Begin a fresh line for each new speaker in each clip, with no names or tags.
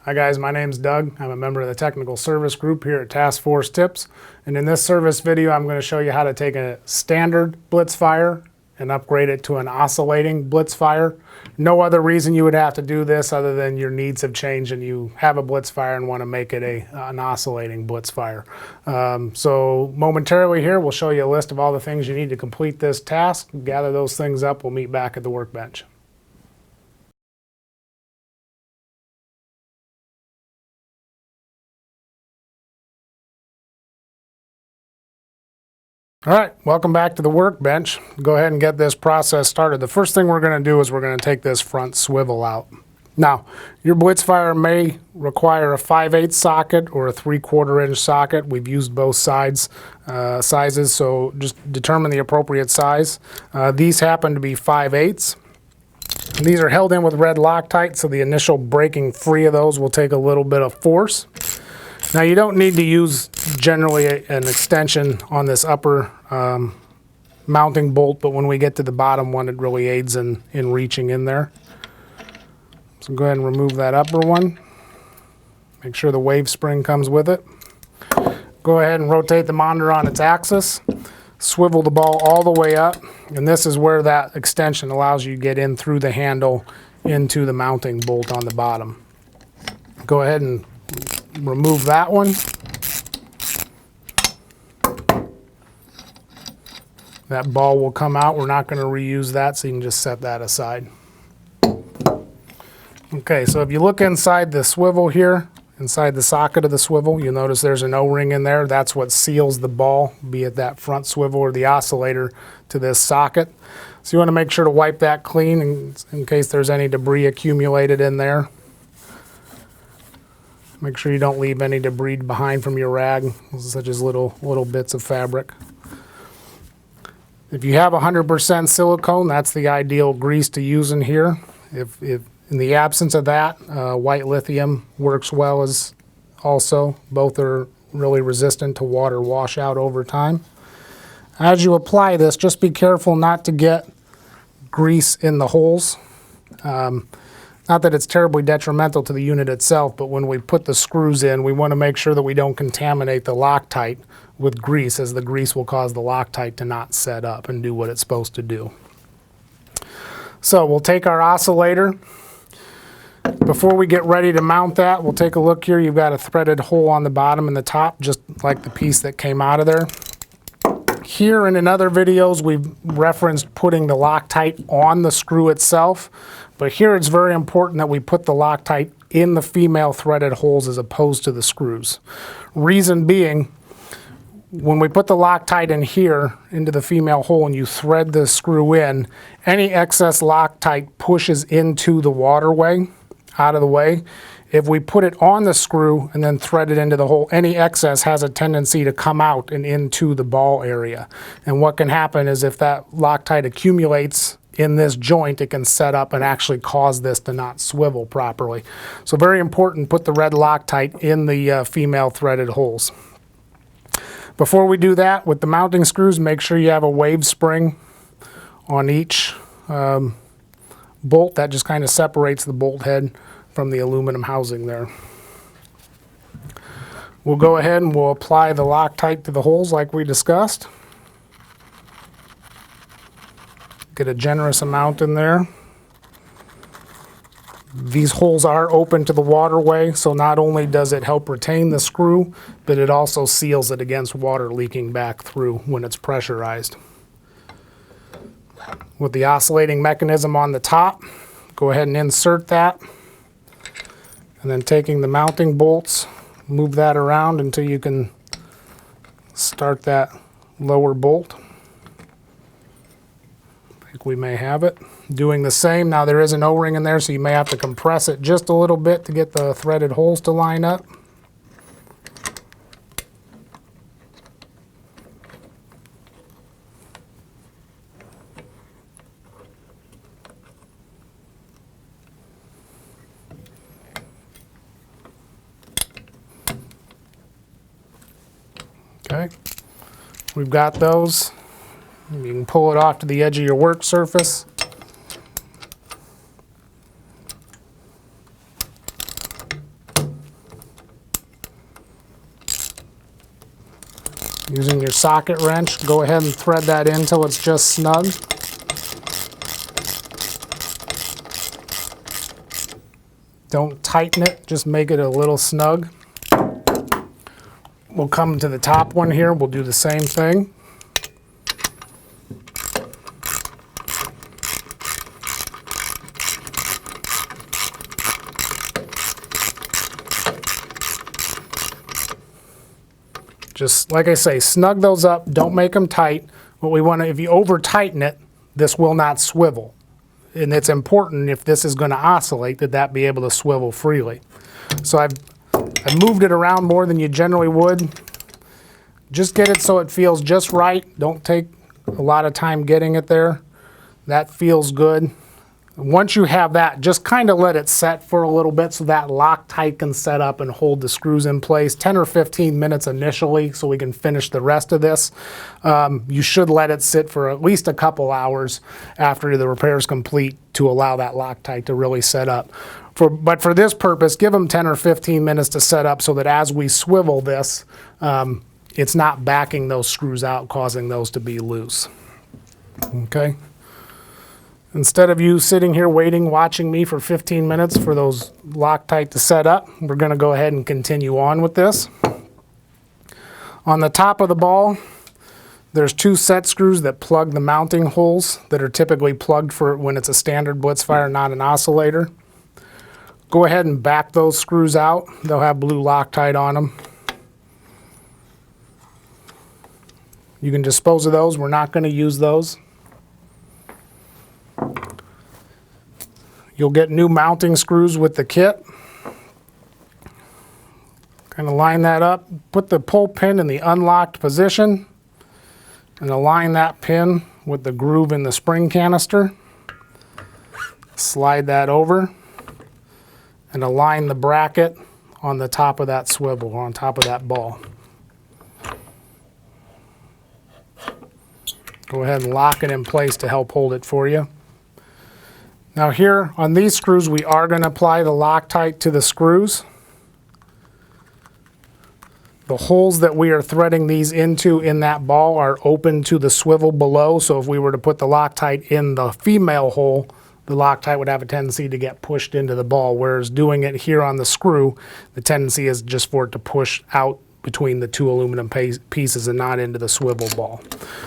Hi guys, my name's Doug. I'm a member of the technical service group here at Task Force Tips. And in this service video, I'm going to show you how to take a standard BLITZFIRE and upgrade it to an oscillating BLITZFIRE. No other reason you would have to do this other than your needs have changed and you have a BLITZFIRE and want to make it an oscillating BLITZFIRE. So momentarily here, we'll show you a list of all the things you need to complete this task. Gather those things up. We'll meet back at the workbench. All right, welcome back to the workbench. Go ahead and get this process started. The first thing we're going to do is we're going to take this front swivel out. Now, your BLITZFIRE may require a 5/8 socket or a 3/4 inch socket. We've used both sizes, so just determine the appropriate size. These happen to be 5/8. These are held in with red Loctite, so the initial breaking free of those will take a little bit of force. Now you don't need to use generally an extension on this upper mounting bolt, but when we get to the bottom one, it really aids in reaching in there. So go ahead and remove that upper one. Make sure the wave spring comes with it. Go ahead and rotate the monitor on its axis. Swivel the ball all the way up, and this is where that extension allows you to get in through the handle into the mounting bolt on the bottom. Go ahead and remove that one. That ball will come out. We're not going to reuse that, so you can just set that aside. Okay, so if you look inside the swivel here, inside the socket of the swivel, you'll notice there's an O-ring in there. That's what seals the ball, be it that front swivel or the oscillator, to this socket. So you want to make sure to wipe that clean in case there's any debris accumulated in there. Make sure you don't leave any debris behind from your rag, such as little bits of fabric. If you have 100% silicone, that's the ideal grease to use in here. If in the absence of that, white lithium works well as also. Both are really resistant to water washout over time. As you apply this, just be careful not to get grease in the holes. Not that it's terribly detrimental to the unit itself, but when we put the screws in, we want to make sure that we don't contaminate the Loctite with grease, as the grease will cause the Loctite to not set up and do what it's supposed to do. So we'll take our oscillator. Before we get ready to mount that, we'll take a look here. You've got a threaded hole on the bottom and the top, just like the piece that came out of there. Here and in other videos, we've referenced putting the Loctite on the screw itself, but here it's very important that we put the Loctite in the female threaded holes as opposed to the screws. Reason being, when we put the Loctite in here into the female hole and you thread the screw in, any excess Loctite pushes into the waterway, out of the way. If we put it on the screw and then thread it into the hole, any excess has a tendency to come out and into the ball area. And what can happen is if that Loctite accumulates in this joint, it can set up and actually cause this to not swivel properly. So very important, put the red Loctite in the female threaded holes. Before we do that, with the mounting screws, make sure you have a wave spring on each bolt. That just kind of separates the bolt head from the aluminum housing there. We'll go ahead and we'll apply the Loctite to the holes like we discussed. Get a generous amount in there. These holes are open to the waterway, so not only does it help retain the screw, but it also seals it against water leaking back through when it's pressurized. With the oscillating mechanism on the top, go ahead and insert that. And then taking the mounting bolts, move that around until you can start that lower bolt. I think we may have it. Doing the same, now there is an O-ring in there, so you may have to compress it just a little bit to get the threaded holes to line up. Okay, we've got those. You can pull it off to the edge of your work surface. Using your socket wrench, go ahead and thread that in till it's just snug. Don't tighten it, just make it a little snug. We'll come to the top one here, we'll do the same thing. Just like I say, snug those up, don't make them tight. What we want to, if you over tighten it, this will not swivel. And it's important if this is going to oscillate that be able to swivel freely. So I've moved it around more than you generally would. Just get it so it feels just right. Don't take a lot of time getting it there. That feels good. Once you have that, just kind of let it set for a little bit so that Loctite can set up and hold the screws in place. 10 or 15 minutes initially so we can finish the rest of this. You should let it sit for at least a couple hours after the repair is complete to allow that Loctite to really set up. But for this purpose, give them 10 or 15 minutes to set up so that as we swivel this, it's not backing those screws out, causing those to be loose. Okay. Instead of you sitting here waiting, watching me for 15 minutes for those Loctite to set up, we're going to go ahead and continue on with this. On the top of the ball, there's 2 set screws that plug the mounting holes that are typically plugged for when it's a standard BLITZFIRE, not an oscillator. Go ahead and back those screws out. They'll have blue Loctite on them. You can dispose of those. We're not going to use those. You'll get new mounting screws with the kit. Kind of line that up. Put the pull pin in the unlocked position and align that pin with the groove in the spring canister. Slide that over and align the bracket on the top of that swivel, or on top of that ball. Go ahead and lock it in place to help hold it for you. Now here on these screws, we are going to apply the Loctite to the screws. The holes that we are threading these into in that ball are open to the swivel below, so if we were to put the Loctite in the female hole, the Loctite would have a tendency to get pushed into the ball, whereas doing it here on the screw, the tendency is just for it to push out between the 2 aluminum pieces and not into the swivel ball.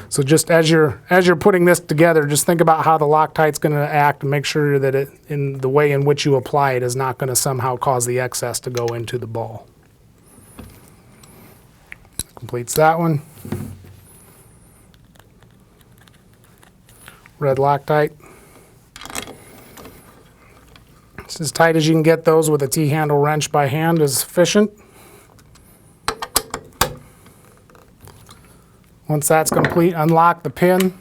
So just as you're putting this together, just think about how the Loctite's going to act and make sure that it, in the way in which you apply it, is not going to somehow cause the excess to go into the ball. Completes that one. Red Loctite. It's as tight as you can get those with a T-handle wrench by hand is sufficient. Once that's complete, unlock the pin.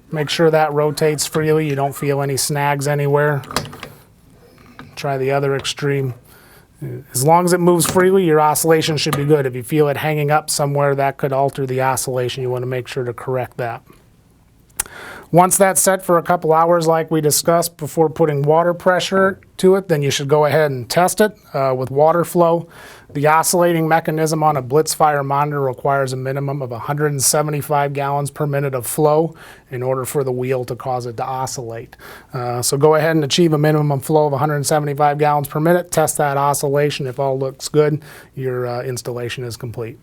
Make sure that rotates freely. You don't feel any snags anywhere. Try the other extreme. As long as it moves freely, your oscillation should be good. If you feel it hanging up somewhere, that could alter the oscillation. You want to make sure to correct that. Once that's set for a couple hours like we discussed before putting water pressure to it, then you should go ahead and test it with water flow. The oscillating mechanism on a BLITZFIRE monitor requires a minimum of 175 gallons per minute of flow in order for the wheel to cause it to oscillate. So go ahead and achieve a minimum flow of 175 gallons per minute. Test that oscillation. If all looks good, your installation is complete.